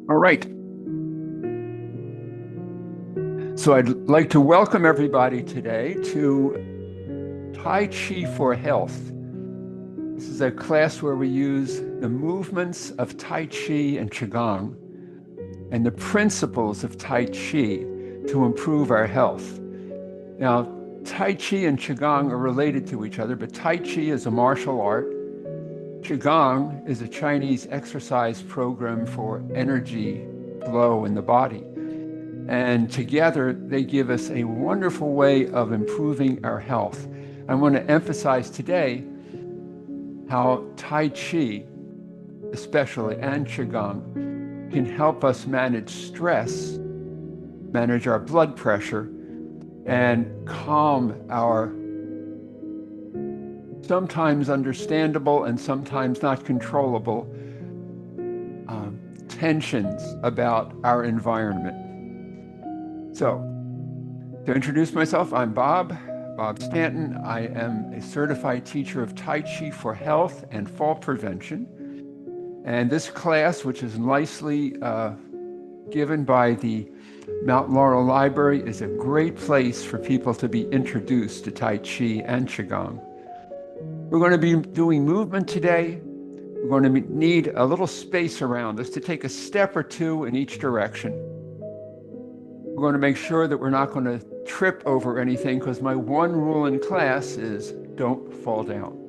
All right. So I'd like to welcome everybody today to Tai Chi for Health. This is a class where we use the movements of Tai Chi and Qigong and the principles of Tai Chi to improve our health. Now, Tai Chi and Qigong are related to each other, but Tai Chi is a martial art. Qigong is a Chinese exercise program for energy flow in the body. And together, they give us a wonderful way of improving our health. I want to emphasize today how Tai Chi, especially, and Qigong can help us manage stress, manage our blood pressure, and calm our sometimes understandable and sometimes not controllable tensions about our environment. So, to introduce myself, I'm Bob Stanton. I am a certified teacher of Tai Chi for health and fall prevention. And this class, which is nicely given by the Mount Laurel Library, is a great place for people to be introduced to Tai Chi and Qigong. We're going to be doing movement today. We're going to need a little space around us to take a step or two in each direction. We're going to make sure that we're not going to trip over anything, because my one rule in class is don't fall down.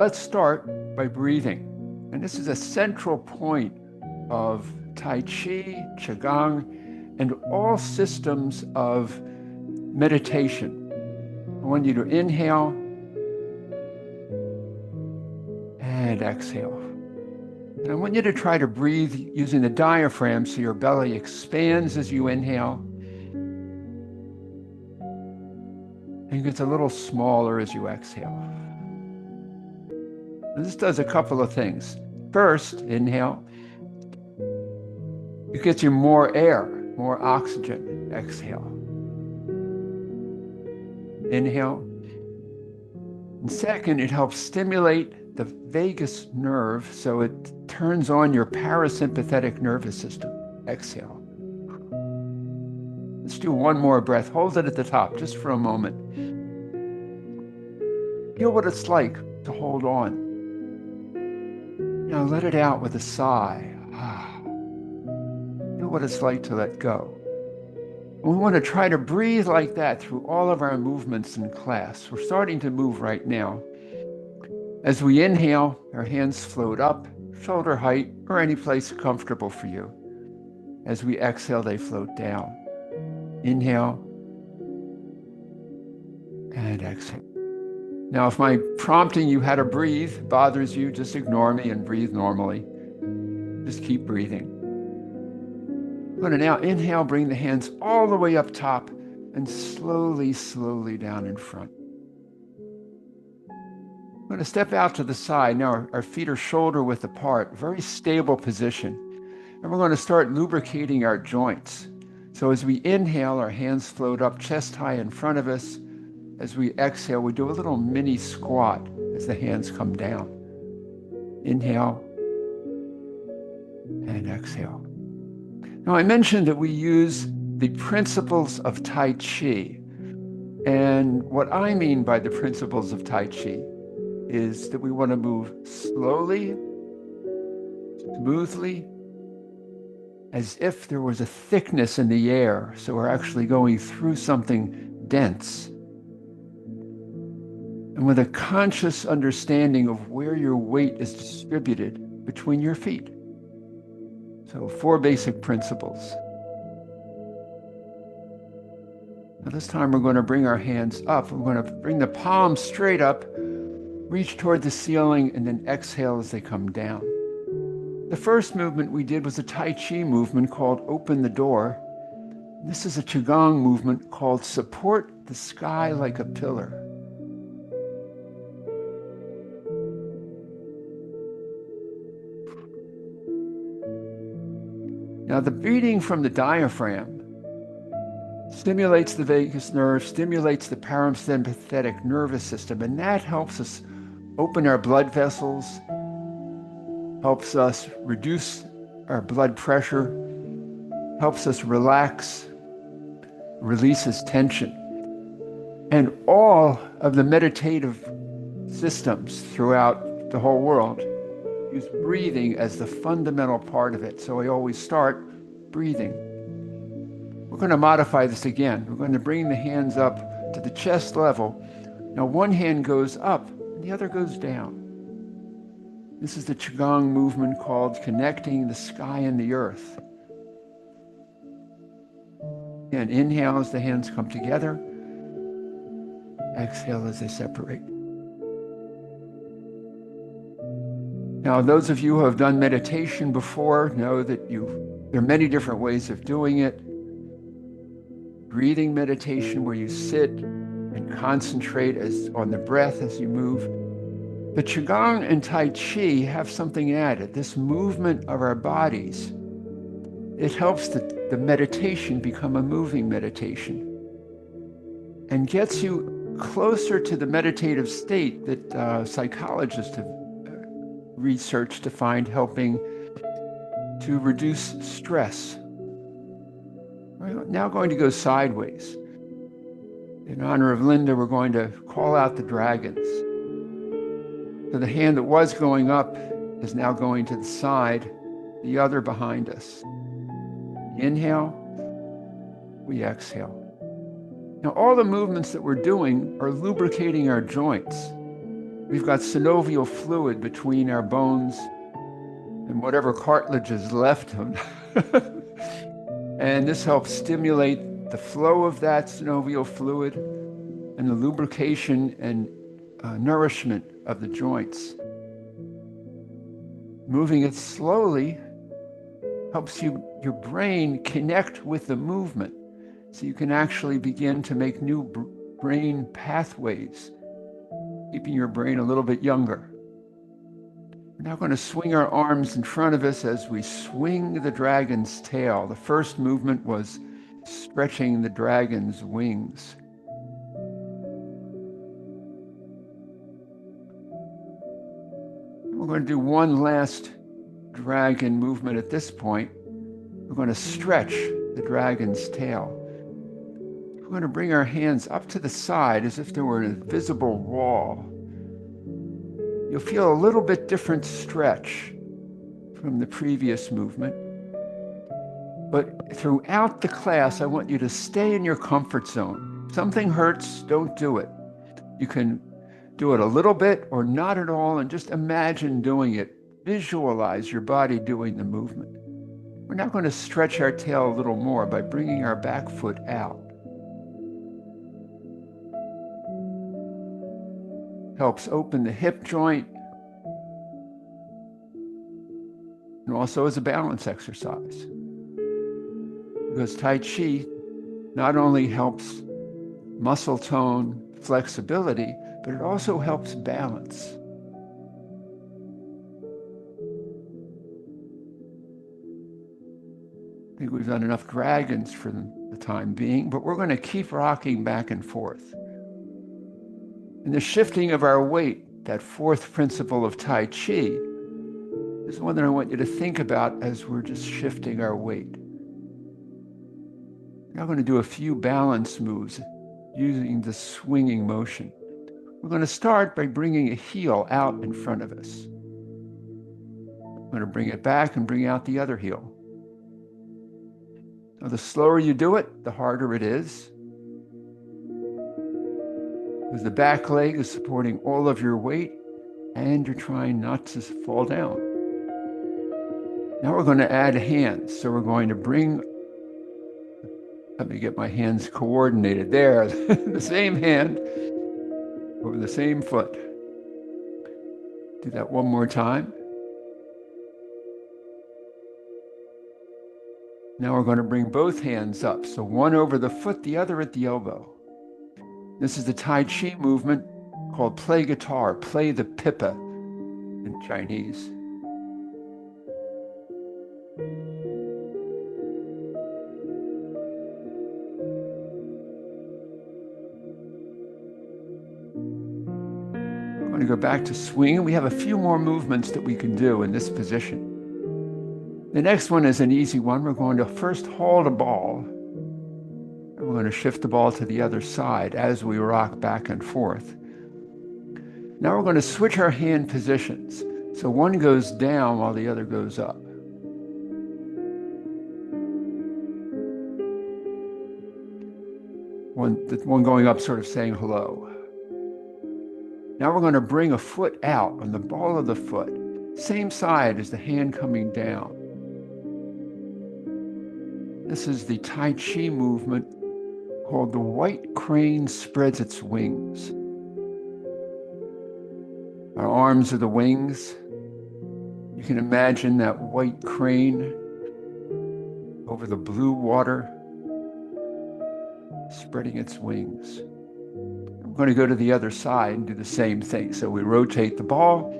Let's start by breathing. And this is a central point of Tai Chi, Qigong, and all systems of meditation. I want you to inhale and exhale. And I want you to try to breathe using the diaphragm so your belly expands as you inhale and gets a little smaller as you exhale. And this does a couple of things. First, inhale. It gets you more air, more oxygen. Exhale. Inhale. And second, it helps stimulate the vagus nerve, so it turns on your parasympathetic nervous system. Exhale. Let's do one more breath. Hold it at the top just for a moment. Feel what it's like to hold on. Now let it out with a sigh. Feel what it's like to let go. We want to try to breathe like that through all of our movements in class. We're starting to move right now. As we inhale, our hands float up, shoulder height, or any place comfortable for you. As we exhale, they float down. Inhale and exhale. Now, if my prompting you how to breathe bothers you, just ignore me and breathe normally. Just keep breathing. I'm going to now inhale, bring the hands all the way up top and slowly, slowly down in front. I'm going to step out to the side. Now our feet are shoulder width apart, very stable position. And we're going to start lubricating our joints. So as we inhale, our hands float up chest high in front of us. As we exhale, we do a little mini squat as the hands come down. Inhale and exhale. Now, I mentioned that we use the principles of Tai Chi. And what I mean by the principles of Tai Chi is that we want to move slowly, smoothly, as if there was a thickness in the air. So we're actually going through something dense. And with a conscious understanding of where your weight is distributed between your feet. So 4 basic principles. Now this time we're going to bring our hands up. We're going to bring the palms straight up, reach toward the ceiling, and then exhale as they come down. The first movement we did was a Tai Chi movement called Open the Door. This is a Qigong movement called Support the Sky Like a Pillar. Now, the breathing from the diaphragm stimulates the vagus nerve, stimulates the parasympathetic nervous system, and that helps us open our blood vessels, helps us reduce our blood pressure, helps us relax, releases tension. And all of the meditative systems throughout the whole world use breathing as the fundamental part of it. So we always start breathing. We're going to modify this again. We're going to bring the hands up to the chest level. Now one hand goes up and the other goes down. This is the Qigong movement called connecting the sky and the earth. And inhale as the hands come together. Exhale as they separate. Now, those of you who have done meditation before know that there are many different ways of doing it. Breathing meditation, where you sit and concentrate on the breath as you move. But Qigong and Tai Chi have something added. This movement of our bodies, it helps the meditation become a moving meditation and gets you closer to the meditative state that psychologists have researched to find helping to reduce stress. We're now going to go sideways. In honor of Linda, we're going to call out the dragons. So the hand that was going up is now going to the side, the other behind us. Inhale, we exhale. Now all the movements that we're doing are lubricating our joints. We've got synovial fluid between our bones and whatever cartilage is left of them. And this helps stimulate the flow of that synovial fluid and the lubrication and nourishment of the joints. Moving it slowly helps your brain connect with the movement, so you can actually begin to make new brain pathways, keeping your brain a little bit younger. We're now going to swing our arms in front of us as we swing the dragon's tail. The first movement was stretching the dragon's wings. We're going to do one last dragon movement at this point. We're going to stretch the dragon's tail. We're going to bring our hands up to the side as if there were an invisible wall. You'll feel a little bit different stretch from the previous movement. But throughout the class, I want you to stay in your comfort zone. If something hurts, don't do it. You can do it a little bit or not at all, and just imagine doing it. Visualize your body doing the movement. We're now going to stretch our tail a little more by bringing our back foot out. Helps open the hip joint, and also as a balance exercise. Because Tai Chi not only helps muscle tone, flexibility, but it also helps balance. I think we've done enough dragons for the time being, but we're going to keep rocking back and forth. And the shifting of our weight, that fourth principle of Tai Chi, is one that I want you to think about as we're just shifting our weight. Now we're going to do a few balance moves using the swinging motion. We're going to start by bringing a heel out in front of us. We're going to bring it back and bring out the other heel. Now, the slower you do it, the harder it is. Because the back leg is supporting all of your weight and you're trying not to fall down. Now we're going to add hands. So we're going to let me get my hands coordinated there. The same hand over the same foot. Do that one more time. Now we're going to bring both hands up. So one over the foot, the other at the elbow. This is the Tai Chi movement called play guitar, play the pipa in Chinese. We're going going to go back to swinging. We have a few more movements that we can do in this position. The next one is an easy one. We're going to first hold a ball, and we're going to shift the ball to the other side as we rock back and forth. Now we're going to switch our hand positions. So one goes down while the other goes up. One going up sort of saying hello. Now we're going to bring a foot out on the ball of the foot, same side as the hand coming down. This is the Tai Chi movement called the white crane spreads its wings. Our arms are the wings. You can imagine that white crane over the blue water, spreading its wings. We're going to go to the other side and do the same thing. So we rotate the ball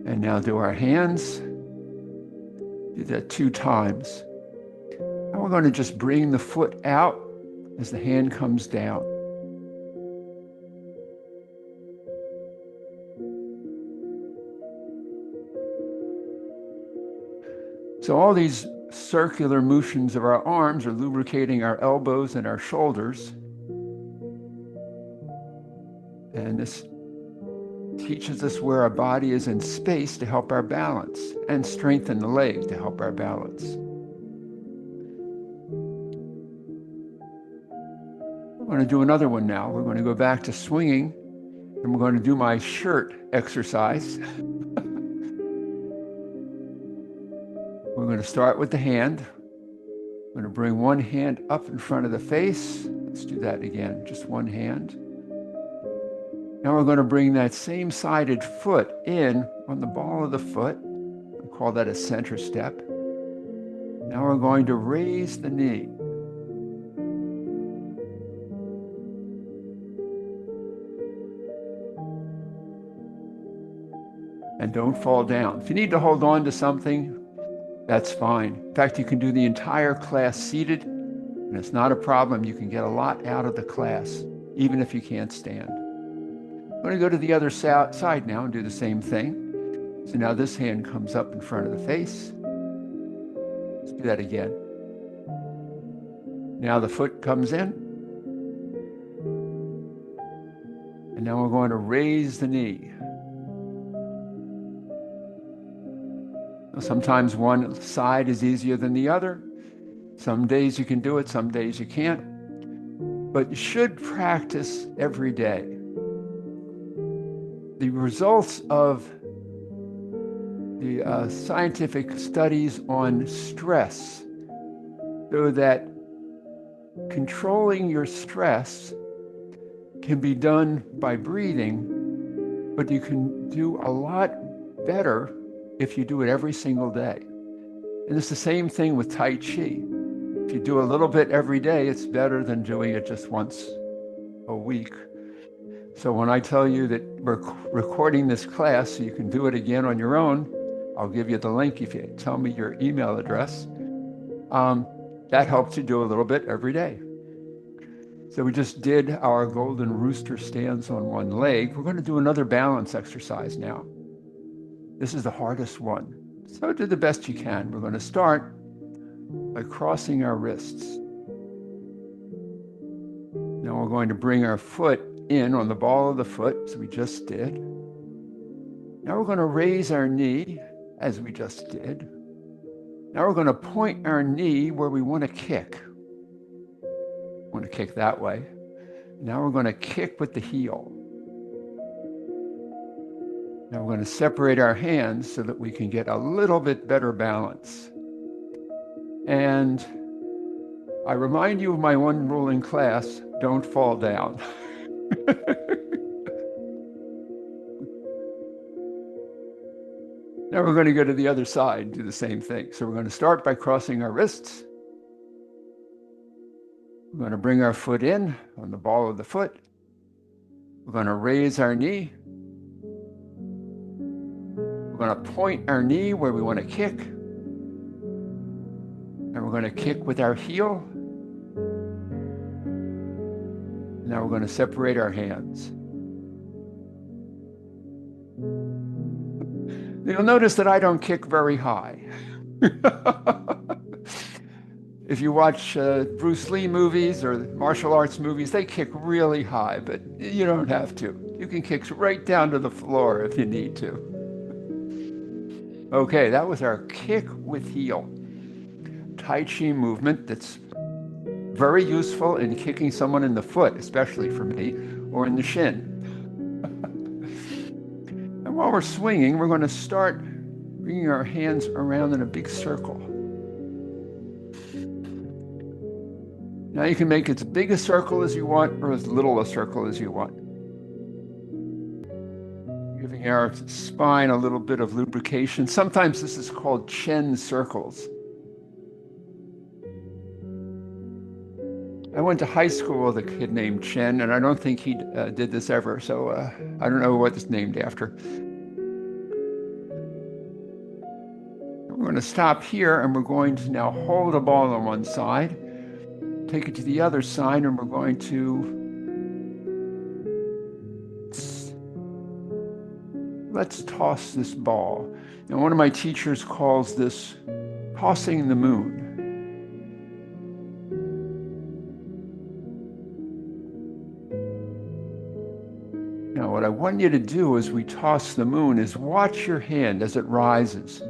and now do our hands. Do that 2 times. And we're going to just bring the foot out as the hand comes down. So all these circular motions of our arms are lubricating our elbows and our shoulders. And this teaches us where our body is in space to help our balance, and strengthen the leg to help our balance. We're going to do another one now. We're going to go back to swinging, and we're going to do my shirt exercise. We're going to start with the hand. We're going to bring one hand up in front of the face. Let's do that again, just one hand. Now we're going to bring that same sided foot in on the ball of the foot. We call that a center step. Now we're going to raise the knee. And don't fall down. If you need to hold on to something, that's fine. In fact, you can do the entire class seated, and it's not a problem. You can get a lot out of the class, even if you can't stand. I'm going to go to the other side now and do the same thing. So now this hand comes up in front of the face. Let's do that again. Now the foot comes in. And now we're going to raise the knee. Sometimes one side is easier than the other. Some days you can do it, some days you can't. But you should practice every day. The results of the scientific studies on stress show that controlling your stress can be done by breathing, but you can do a lot better if you do it every single day. And it's the same thing with Tai Chi. If you do a little bit every day, it's better than doing it just once a week. So when I tell you that we're recording this class so you can do it again on your own, I'll give you the link if you tell me your email address. That helps you do a little bit every day. So we just did our golden rooster stance on one leg. We're going to do another balance exercise now. This is the hardest one. So do the best you can. We're going to start by crossing our wrists. Now we're going to bring our foot in on the ball of the foot, as we just did. Now we're going to raise our knee, as we just did. Now we're going to point our knee where we want to kick. We want to kick that way. Now we're going to kick with the heel. Now we're going to separate our hands so that we can get a little bit better balance. And I remind you of my one rule in class: don't fall down. Now we're going to go to the other side and do the same thing. So we're going to start by crossing our wrists. We're going to bring our foot in on the ball of the foot. We're going to raise our knee. We're going to point our knee where we want to kick. And we're going to kick with our heel. Now we're going to separate our hands. You'll notice that I don't kick very high. If you watch Bruce Lee movies or martial arts movies, they kick really high, but you don't have to. You can kick right down to the floor if you need to. Okay, that was our kick with heel. Tai Chi movement that's very useful in kicking someone in the foot, especially for me, or in the shin. And while we're swinging, we're going to start bringing our hands around in a big circle. Now you can make as big a circle as you want or as little a circle as you want. Giving our spine a little bit of lubrication. Sometimes this is called Chen circles. I went to high school with a kid named Chen, and I don't think he did this ever, so I don't know what it's named after. We're going to stop here, and we're going to now hold a ball on one side, take it to the other side, and we're going to let's toss this ball. Now, one of my teachers calls this tossing the moon. Now, what I want you to do as we toss the moon is watch your hand as it rises,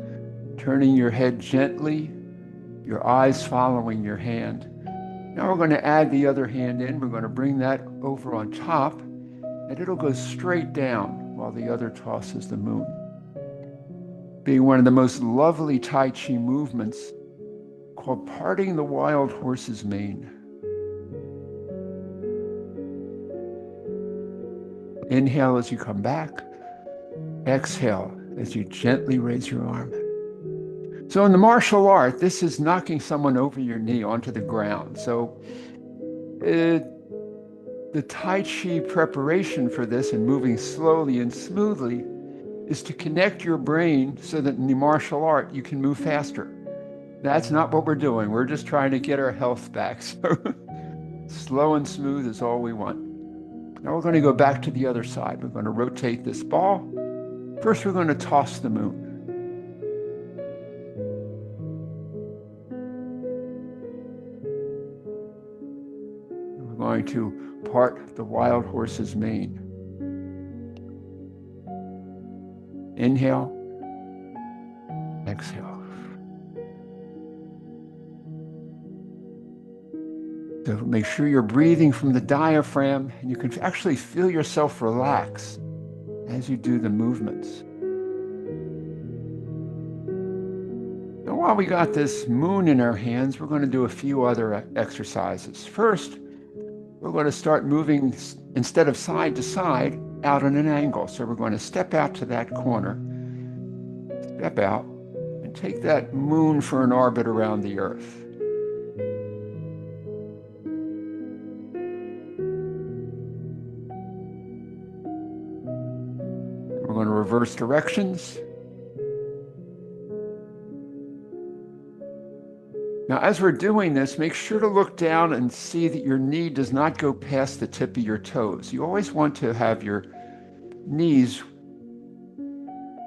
turning your head gently, your eyes following your hand. Now we're going to add the other hand in. We're going to bring that over on top, and it'll go straight down while the other tosses the moon. Being one of the most lovely Tai Chi movements called parting the wild horse's mane. Inhale as you come back. Exhale as you gently raise your arm. So in the martial art, this is knocking someone over your knee onto the ground. So the Tai Chi preparation for this and moving slowly and smoothly is to connect your brain so that in the martial art, you can move faster. That's not what we're doing. We're just trying to get our health back. So slow and smooth is all we want. Now we're going to go back to the other side. We're going to rotate this ball. First, we're going to toss the moon. We're going to part the wild horse's mane. Inhale, exhale. So make sure you're breathing from the diaphragm, and you can actually feel yourself relax as you do the movements. Now, while we got this moon in our hands, we're going to do a few other exercises. First, we're going to start moving, instead of side to side, out on an angle. So we're going to step out to that corner, step out, and take that moon for an orbit around the earth. We're going to reverse directions. Now, as we're doing this, make sure to look down and see that your knee does not go past the tip of your toes. You always want to have your knees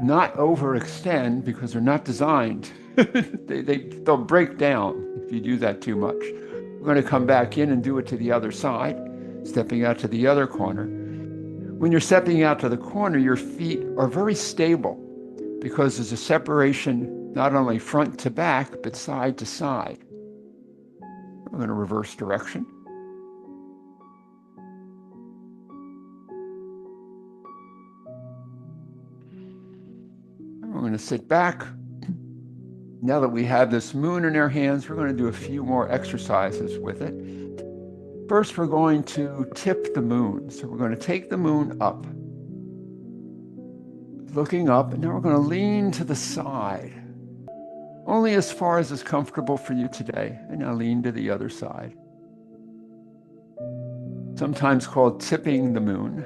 not overextend because they're not designed. They'll break down if you do that too much. We're going to come back in and do it to the other side, stepping out to the other corner. When you're stepping out to the corner, your feet are very stable because there's a separation not only front to back, but side to side. We're going to reverse direction. And we're going to sit back. Now that we have this moon in our hands, we're going to do a few more exercises with it. First, we're going to tip the moon. So we're going to take the moon up, looking up, and now we're going to lean to the side. Only as far as is comfortable for you today. And now lean to the other side. Sometimes called tipping the moon.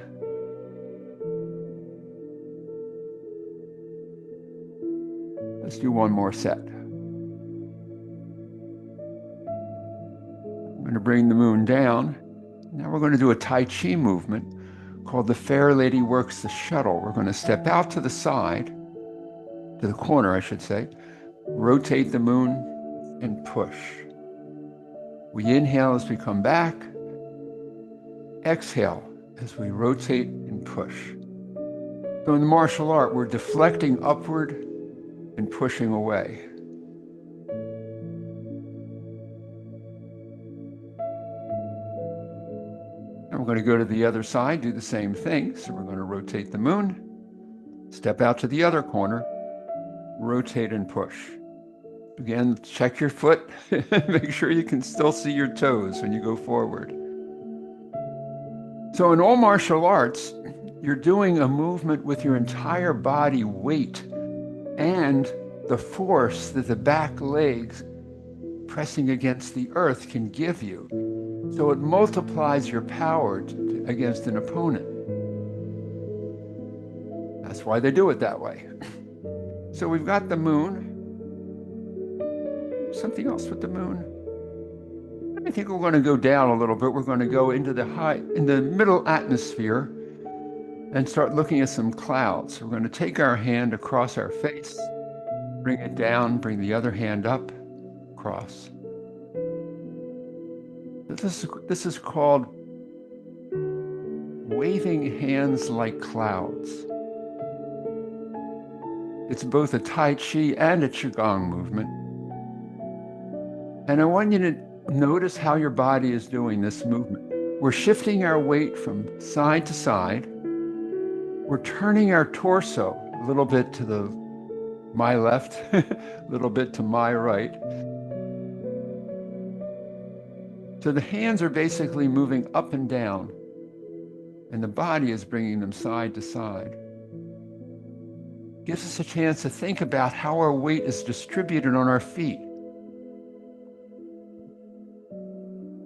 Let's do one more set. I'm going to bring the moon down. Now we're going to do a Tai Chi movement called the Fair Lady Works the Shuttle. We're going to step out to the side, to the corner, I should say. Rotate the moon and push. We inhale as we come back. Exhale as we rotate and push. So in the martial art, we're deflecting upward and pushing away. And we're going to go to the other side, do the same thing. So we're going to rotate the moon, step out to the other corner, rotate and push. Again, check your foot. Make sure you can still see your toes when you go forward. So in all martial arts, you're doing a movement with your entire body weight and the force that the back legs pressing against the earth can give you. So it multiplies your power against an opponent. That's why they do it that way. So we've got the moon. Something else with the moon. I think we're going to go down a little bit. We're going to go into the middle atmosphere and start looking at some clouds. We're going to take our hand across our face, bring it down, bring the other hand up, cross. This is called waving hands like clouds. It's both a Tai Chi and a Qigong movement. And I want you to notice how your body is doing this movement. We're shifting our weight from side to side. We're turning our torso a little bit to my left, a little bit to my right. So the hands are basically moving up and down, and the body is bringing them side to side. Gives us a chance to think about how our weight is distributed on our feet.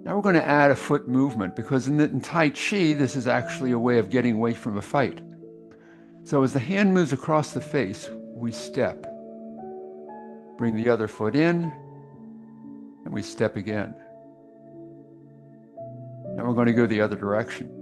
Now we're going to add a foot movement because in Tai Chi, this is actually a way of getting away from a fight. So as the hand moves across the face, we step. Bring the other foot in, and we step again. Now we're going to go the other direction.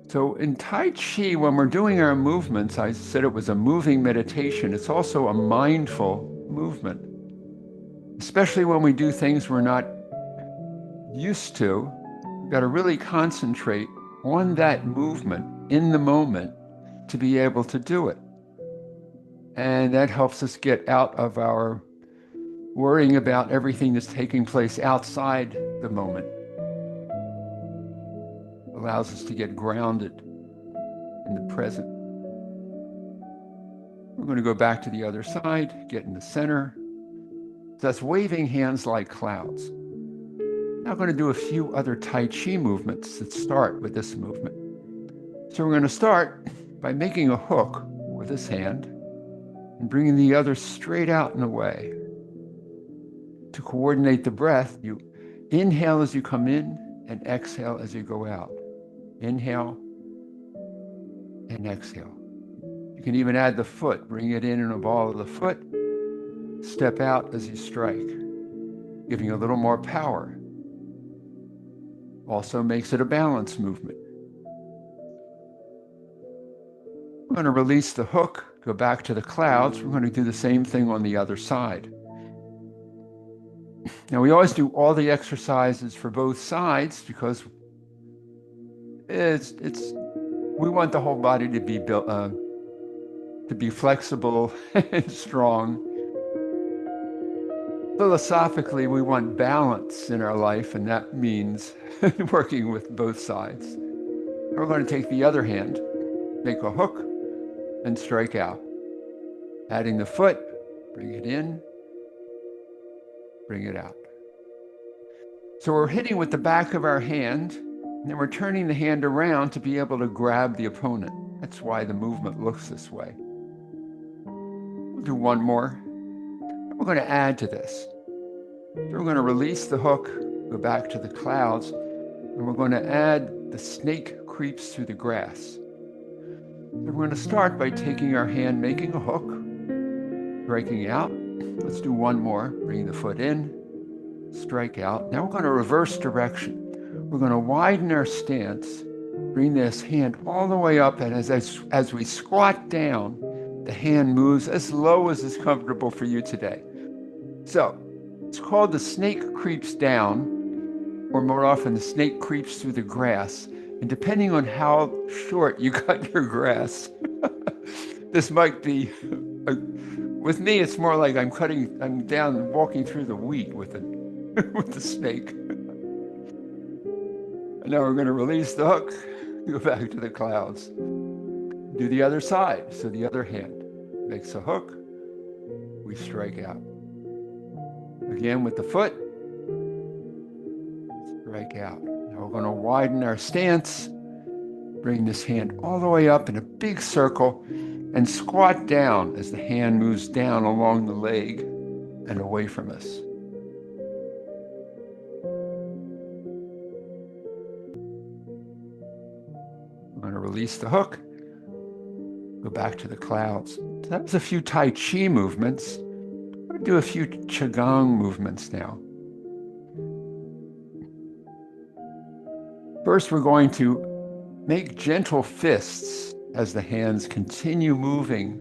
So in Tai Chi, when we're doing our movements, I said it was a moving meditation. It's also a mindful movement, especially when we do things we're not used to. We've got to really concentrate on that movement in the moment to be able to do it. And that helps us get out of our worrying about everything that's taking place outside the moment. Allows us to get grounded in the present. We're going to go back to the other side, get in the center. So that's waving hands like clouds. Now I'm going to do a few other Tai Chi movements that start with this movement. So we're going to start by making a hook with this hand and bringing the other straight out and away. To coordinate the breath, you inhale as you come in and exhale as you go out. Inhale and exhale. You can even add the foot. Bring it in a ball of the foot. Step out as you strike, giving a little more power. Also makes it a balance movement. We're going to release the hook, go back to the clouds. We're going to do the same thing on the other side. Now we always do all the exercises for both sides because we want the whole body to be built, to be flexible and strong. Philosophically, we want balance in our life, and that means working with both sides. We're going to take the other hand, make a hook, and strike out. Adding the foot, bring it in, bring it out. So we're hitting with the back of our hand, and then we're turning the hand around to be able to grab the opponent. That's why the movement looks this way. We'll do one more. We're going to add to this. So we're going to release the hook, go back to the clouds, and we're going to add the snake creeps through the grass. So we're going to start by taking our hand, making a hook, breaking out, Let's do one more. Bring the foot in, strike out. Now we're going to reverse direction. We're going to widen our stance, bring this hand all the way up, and as we squat down, the hand moves as low as is comfortable for you today. So it's called the snake creeps down, or more often the snake creeps through the grass. And depending on how short you cut your grass, this might be, with me, it's more like I'm down walking through the wheat with with the snake. And now we're going to release the hook, go back to the clouds. Do the other side. So the other hand makes a hook, we strike out. Again with the foot, strike out. Now we're going to widen our stance, bring this hand all the way up in a big circle, and squat down as the hand moves down along the leg and away from us. I'm going to release the hook, go back to the clouds. So that was a few Tai Chi movements. I'm going to do a few Qigong movements now. First, we're going to make gentle fists as the hands continue moving,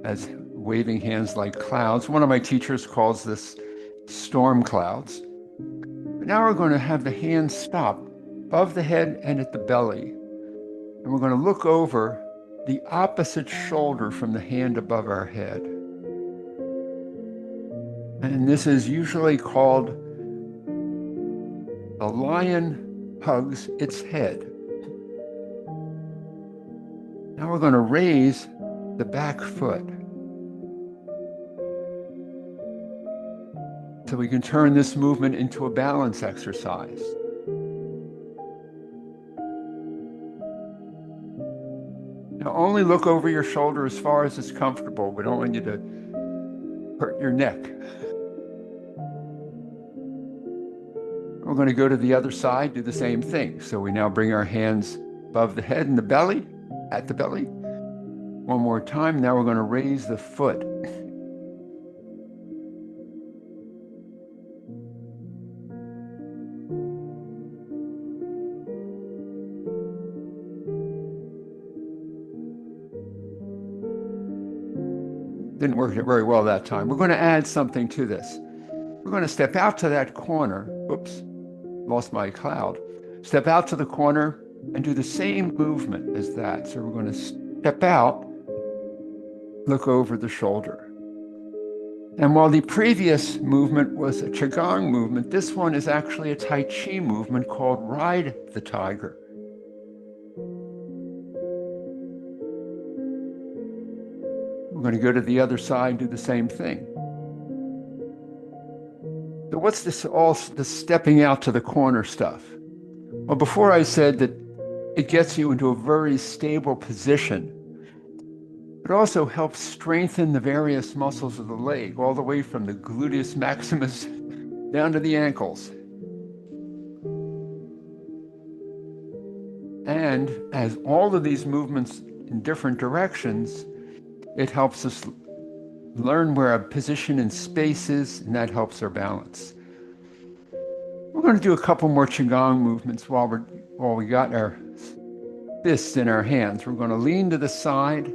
as waving hands like clouds. One of my teachers calls this storm clouds. But now we're going to have the hands stop above the head and at the belly. And we're going to look over the opposite shoulder from the hand above our head. And this is usually called the lion hugs its head. Now we're going to raise the back foot. So we can turn this movement into a balance exercise. Now only look over your shoulder as far as it's comfortable. We don't want you to hurt your neck. We're going to go to the other side, do the same thing. So we now bring our hands above the head and the belly, at the belly. One more time. Now we're going to raise the foot. Didn't work very well that time. We're going to add something to this. We're going to step out to that corner. Oops, lost my cloud. Step out to the corner and do the same movement as that. So we're going to step out, look over the shoulder. And while the previous movement was a Qigong movement, this one is actually a Tai Chi movement called Ride the Tiger. We're going to go to the other side, do the same thing. So what's this stepping out to the corner stuff? Well, before I said that it gets you into a very stable position. It also helps strengthen the various muscles of the leg, all the way from the gluteus maximus down to the ankles. And as all of these movements in different directions, it helps us learn where our position in space is, and that helps our balance. We're going to do a couple more Qigong movements while we got our fists in our hands. We're going to lean to the side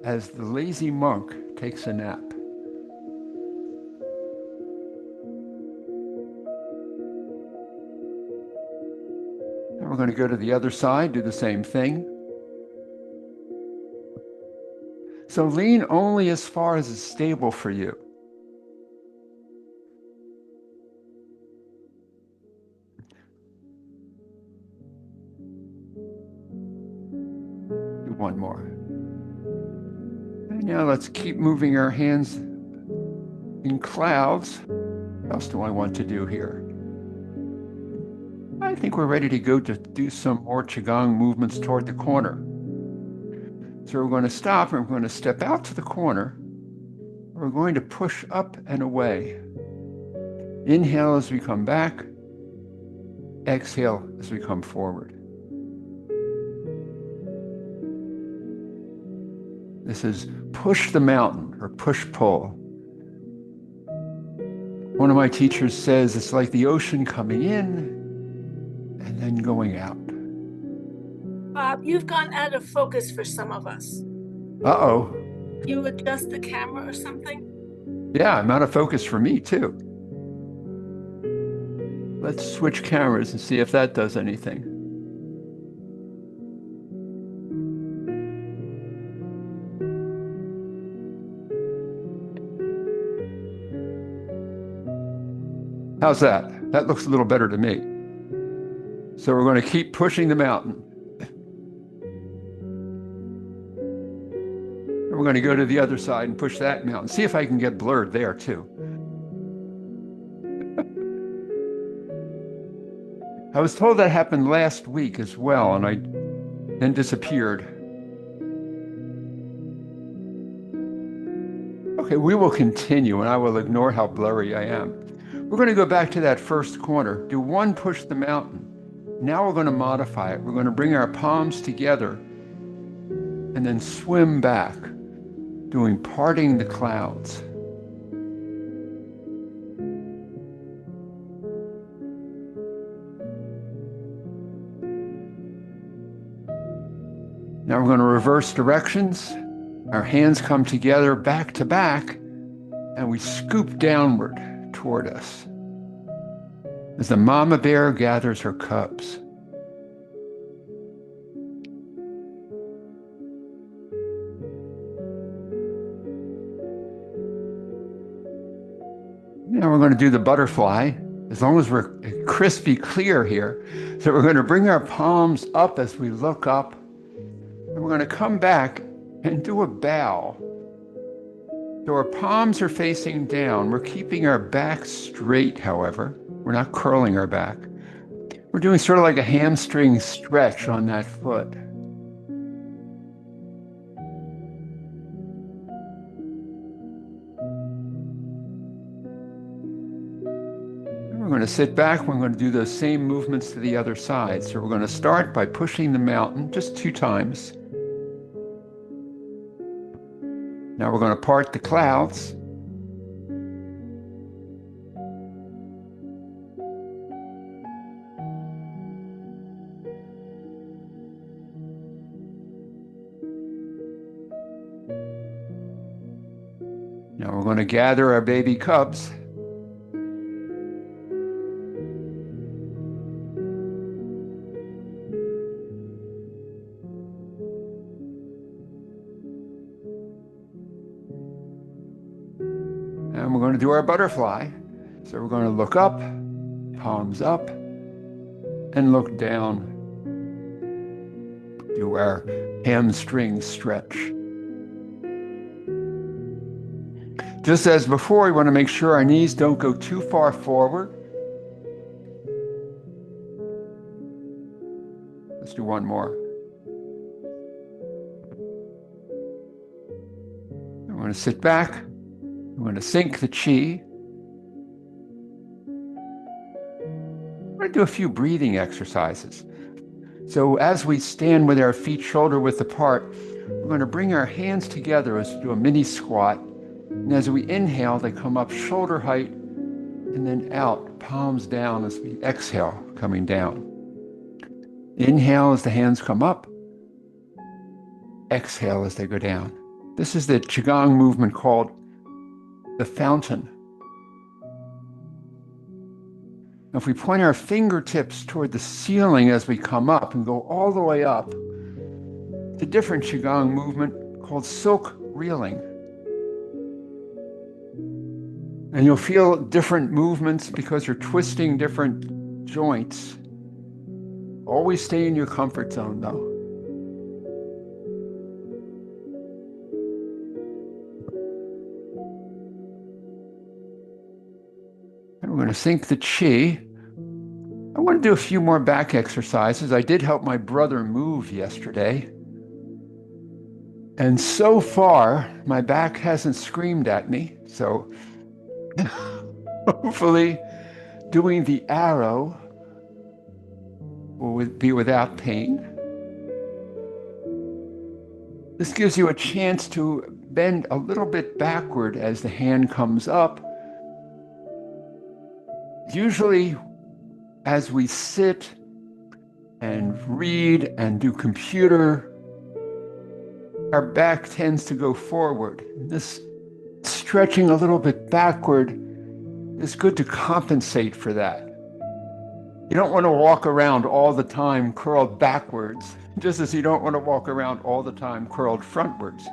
as the lazy monk takes a nap. And we're going to go to the other side, do the same thing. So lean only as far as is stable for you. Do one more. And now let's keep moving our hands in clouds. What else do I want to do here? I think we're ready to go to do some more Qigong movements toward the corner. So we're going to stop and we're going to step out to the corner. We're going to push up and away. Inhale as we come back. Exhale as we come forward. This is push the mountain or push-pull. One of my teachers says it's like the ocean coming in and then going out. Bob, you've gone out of focus for some of us. Uh-oh. You adjust the camera or something? Yeah, I'm out of focus for me too. Let's switch cameras and see if that does anything. How's that? That looks a little better to me. So we're going to keep pushing the mountain. And we're going to go to the other side and push that mountain. See if I can get blurred there too. I was told that happened last week as well, and I then disappeared. Okay, we will continue, and I will ignore how blurry I am. We're going to go back to that first corner, do one push the mountain. Now we're going to modify it. We're going to bring our palms together and then swim back, doing parting the clouds. Now we're going to reverse directions. Our hands come together back to back, and we scoop downward toward us as the mama bear gathers her cubs. Now we're going to do the butterfly, as long as we're crispy clear here. So we're going to bring our palms up as we look up, and we're going to come back and do a bow. So our palms are facing down. We're keeping our back straight, however. We're not curling our back. We're doing sort of like a hamstring stretch on that foot. And we're going to sit back. We're going to do those same movements to the other side. So we're going to start by pushing the mountain just 2 times. Now we're going to part the clouds. Now we're going to gather our baby cubs. And we're going to do our butterfly. So we're going to look up, palms up, and look down. Do our hamstring stretch. Just as before, we want to make sure our knees don't go too far forward. Let's do one more. We're going to sit back. We're going to sink the chi. We're going to do a few breathing exercises. So as we stand with our feet shoulder width apart, we're going to bring our hands together as we do a mini squat. And as we inhale, they come up shoulder height and then out, palms down as we exhale, coming down. Inhale as the hands come up. Exhale as they go down. This is the Qigong movement called the fountain. Now, if we point our fingertips toward the ceiling as we come up and go all the way up, it's a different Qigong movement called silk reeling. And you'll feel different movements because you're twisting different joints. Always stay in your comfort zone, though. And we're going to sink the chi. I want to do a few more back exercises. I did help my brother move yesterday. And so far, my back hasn't screamed at me. So hopefully doing the arrow will be without pain. This gives you a chance to bend a little bit backward as the hand comes up. Usually, as we sit and read and do computer, our back tends to go forward. This stretching a little bit backward is good to compensate for that. You don't want to walk around all the time curled backwards, just as you don't want to walk around all the time curled frontwards.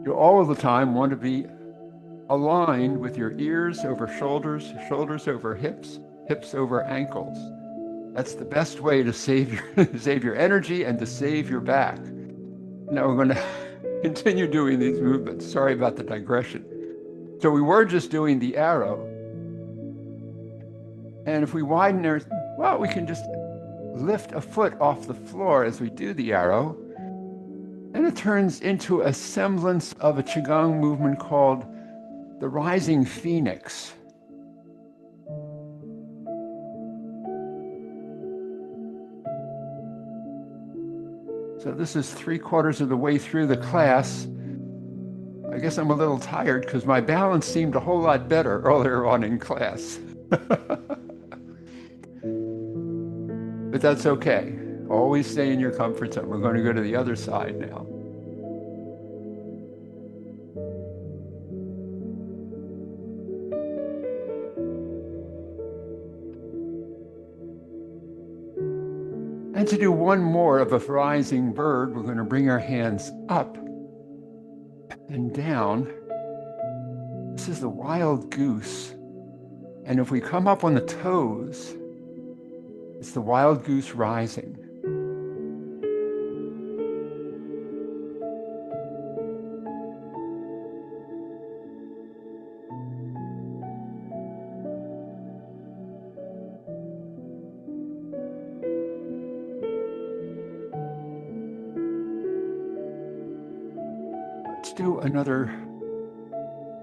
You all the time want to be aligned with your ears over shoulders, shoulders over hips, hips over ankles. That's the best way to save your energy and to save your back. Now we're going to continue doing these movements. Sorry about the digression. So we were just doing the arrow. And if we widen our, well, we can just lift a foot off the floor as we do the arrow. And it turns into a semblance of a Qigong movement called the Rising Phoenix. So this is 3/4 of the way through the class. I guess I'm a little tired because my balance seemed a whole lot better earlier on in class. But that's okay. Always stay in your comfort zone. We're going to go to the other side now. And to do one more of a rising bird, we're going to bring our hands up and down. This is the wild goose. And if we come up on the toes, it's the wild goose rising. Let's do another,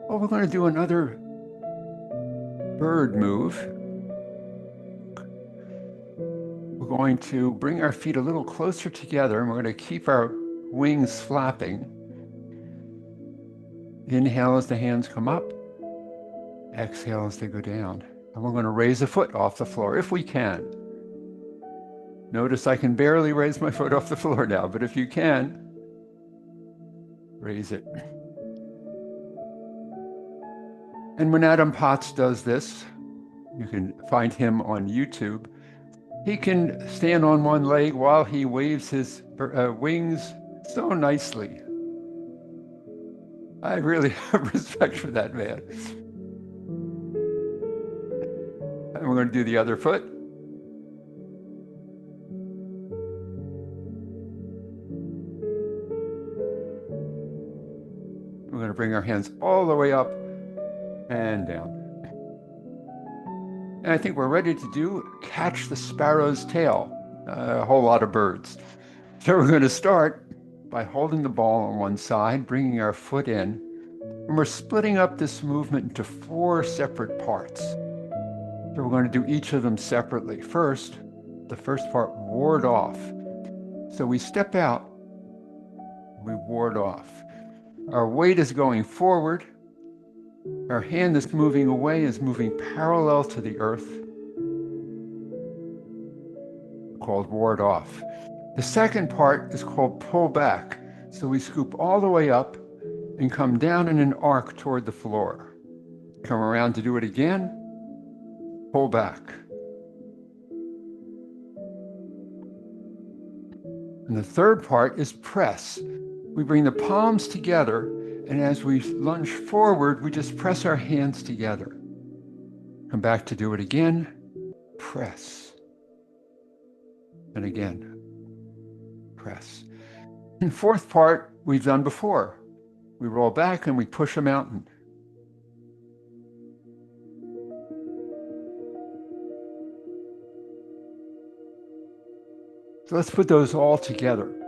oh, we're going to do another bird move. We're going to bring our feet a little closer together and we're going to keep our wings flapping. Inhale as the hands come up. Exhale as they go down. And we're going to raise a foot off the floor if we can. Notice I can barely raise my foot off the floor now, but if you can, raise it. And when Adam Potts does this, you can find him on YouTube. He can stand on one leg while he waves his wings so nicely. I really have respect for that man. And we're going to do the other foot. We're going to bring our hands all the way up and down. And I think we're ready to do catch the sparrow's tail, a whole lot of birds. So we're going to start by holding the ball on one side, bringing our foot in, and we're splitting up this movement into 4 separate parts. So we're going to do each of them separately. First, the first part, ward off. So we step out, we ward off. Our weight is going forward. Our hand that's moving away is moving parallel to the earth, called ward off. The second part is called pull back. So we scoop all the way up and come down in an arc toward the floor. Come around to do it again, pull back. And the third part is press. We bring the palms together, and as we lunge forward, we just press our hands together. Come back to do it again, press. And again, press. And fourth part, we've done before. We roll back and we push a mountain. So let's put those all together.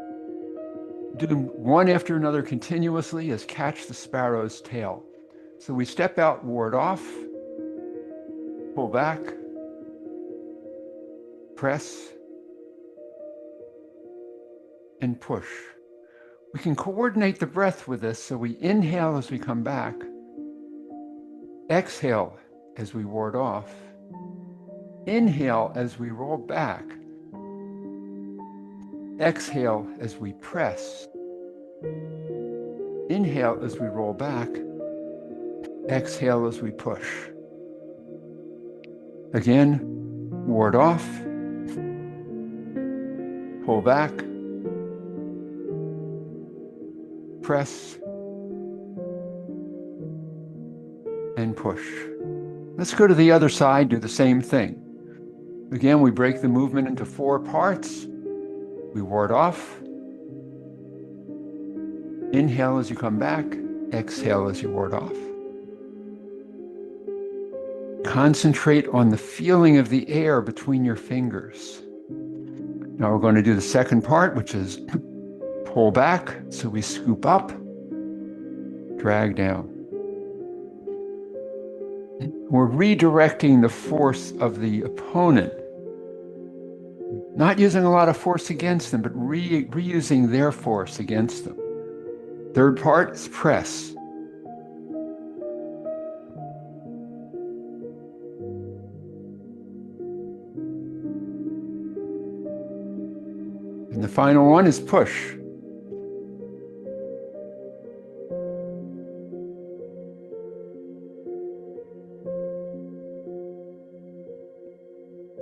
Do them one after another continuously as catch the sparrow's tail. So we step out, ward off, pull back, press, and push. We can coordinate the breath with this, so we inhale as we come back, exhale as we ward off, inhale as we roll back, exhale as we press, inhale as we roll back, exhale as we push. Again, ward off, pull back, press, and push. Let's go to the other side, do the same thing. Again, we break the movement into 4 parts. We ward off. Inhale as you come back, exhale as you ward off. Concentrate on the feeling of the air between your fingers. Now we're going to do the second part, which is pull back. So we scoop up, drag down. We're redirecting the force of the opponent. Not using a lot of force against them, but reusing their force against them. Third part is press. And the final one is push.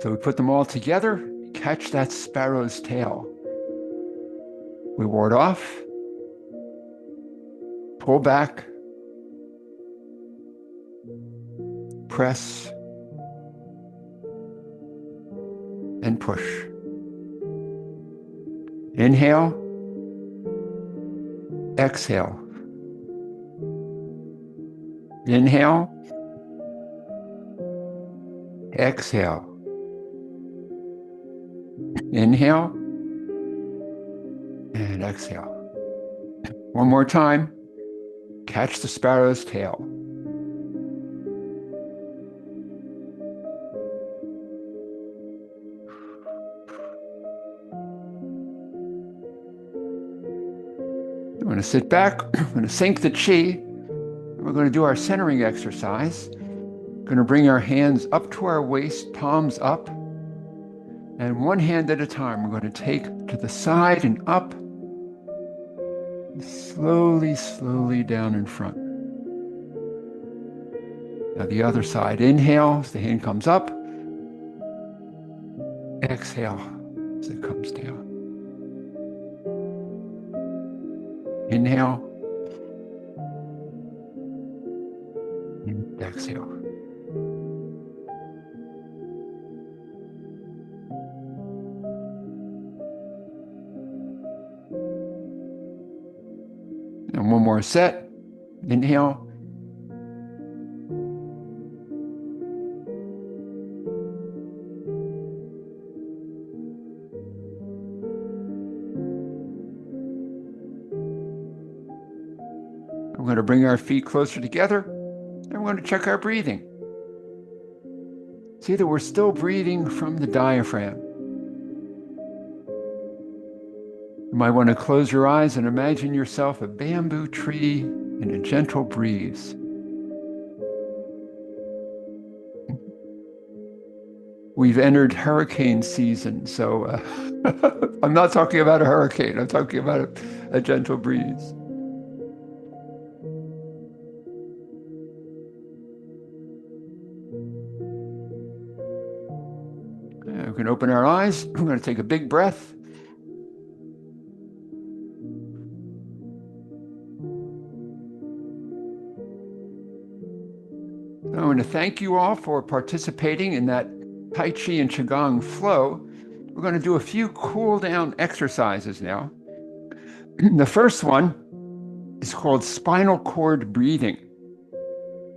So we put them all together, catch that sparrow's tail. We ward off, pull back, press, and push. Inhale, exhale. Inhale, exhale. Inhale, and exhale. One more time. Catch the sparrow's tail. We're going to sit back. We're going to sink the chi. We're going to do our centering exercise. We're going to bring our hands up to our waist, palms up. And one hand at a time, we're going to take to the side and up. Slowly, slowly down in front. Now the other side. Inhale as the hand comes up. Exhale as it comes down. Inhale. And exhale. And one more set. Inhale. We're going to bring our feet closer together, and we're going to check our breathing. See that we're still breathing from the diaphragm. You might want to close your eyes and imagine yourself a bamboo tree in a gentle breeze. We've entered hurricane season, so I'm not talking about a hurricane. I'm talking about a gentle breeze. We can open our eyes. We're going to take a big breath. I want to thank you all for participating in that Tai Chi and Qigong flow. We're going to do a few cool down exercises now. The first one is called spinal cord breathing.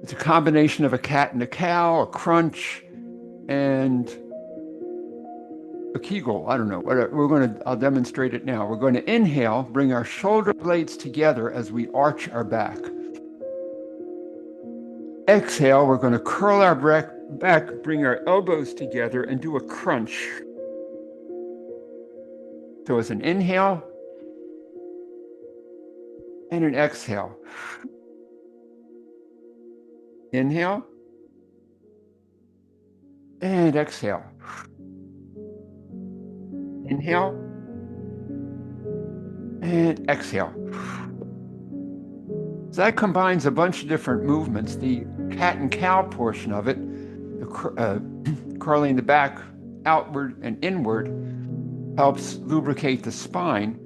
It's a combination of a cat and a cow, a crunch, and a Kegel. I don't know. I'll demonstrate it now. We're going to inhale, bring our shoulder blades together as we arch our back. Exhale, we're going to curl our back, bring our elbows together, and do a crunch. So as an inhale, and an exhale. Inhale and exhale. Inhale and exhale. So that combines a bunch of different movements. The cat and cow portion of it, curling the back outward and inward, helps lubricate the spine.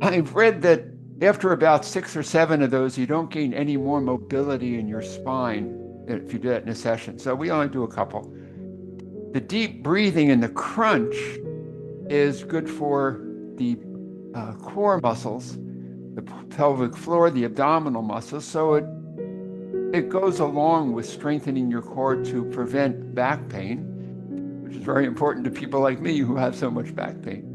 I've read that after about 6 or 7 of those, you don't gain any more mobility in your spine if you do that in a session. So we only do a couple. The deep breathing and the crunch is good for the core muscles, the pelvic floor, the abdominal muscles. So it goes along with strengthening your core to prevent back pain, which is very important to people like me who have so much back pain.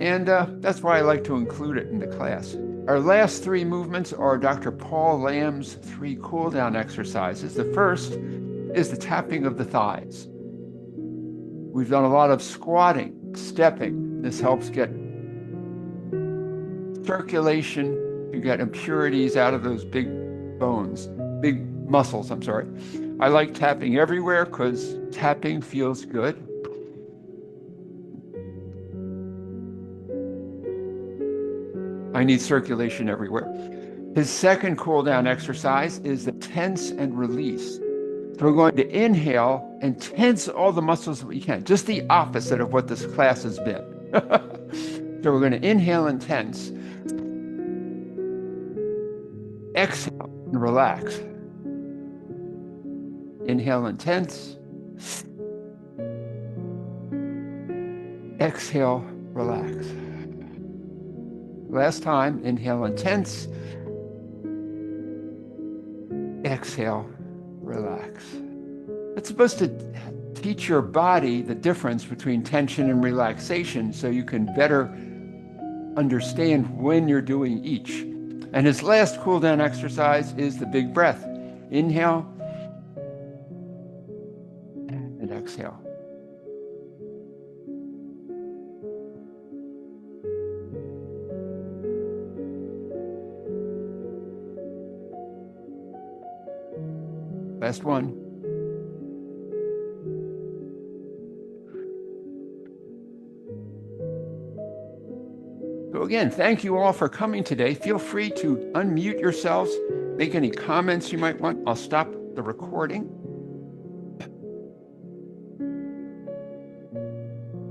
And that's why I like to include it in the class. Our last 3 movements are Dr. Paul Lamb's 3 cool down exercises. The first is the tapping of the thighs. We've done a lot of squatting, stepping. This helps get circulation to get impurities out of those big muscles, I'm sorry. I like tapping everywhere because tapping feels good. I need circulation everywhere. His second cool down exercise is the tense and release. So we're going to inhale and tense all the muscles that we can, just the opposite of what this class has been. So we're going to inhale and tense. Exhale and relax. Inhale and tense. Exhale, relax. Last time, inhale and tense. Exhale, relax. It's supposed to teach your body the difference between tension and relaxation so you can better understand when you're doing each. And his last cool down exercise is the big breath. Inhale and exhale. Last one. So again, thank you all for coming today. Feel free to unmute yourselves, make any comments you might want. I'll stop the recording.